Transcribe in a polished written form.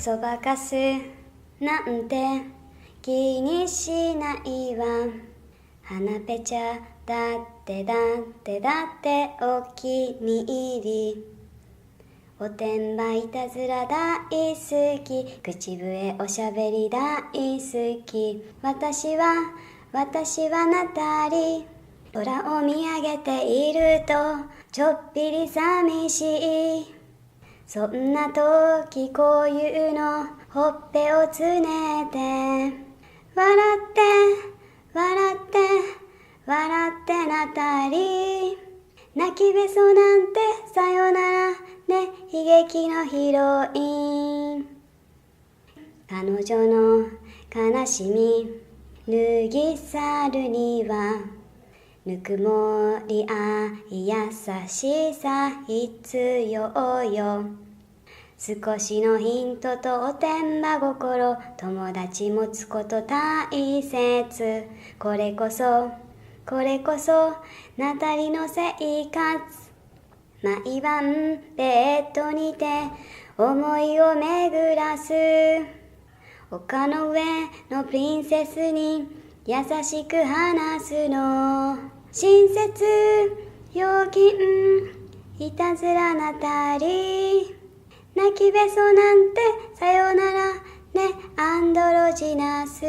そばかすなんて気にしないわ。鼻ぺちゃだってお気に入り。おてんばいたずら大好き。口笛おしゃべり大好き。私はナタリ。空を見上げているとちょっぴり寂しい。そんな時こういうのほっぺをつねて笑ってナタリ。泣きべそなんてさよならね、悲劇のヒロイン。彼女の悲しみ脱ぎ去るにはぬくもり優しさ必要よ。少しのヒントとおてんば心、友達持つこと大切。これこそナタリの生活。毎晩ベッドにて思いを巡らす。丘の上のプリンセスに優しく話すの。親切陽気いたずらナタリ。泣きべそなんてさよならね、アンドロジナス。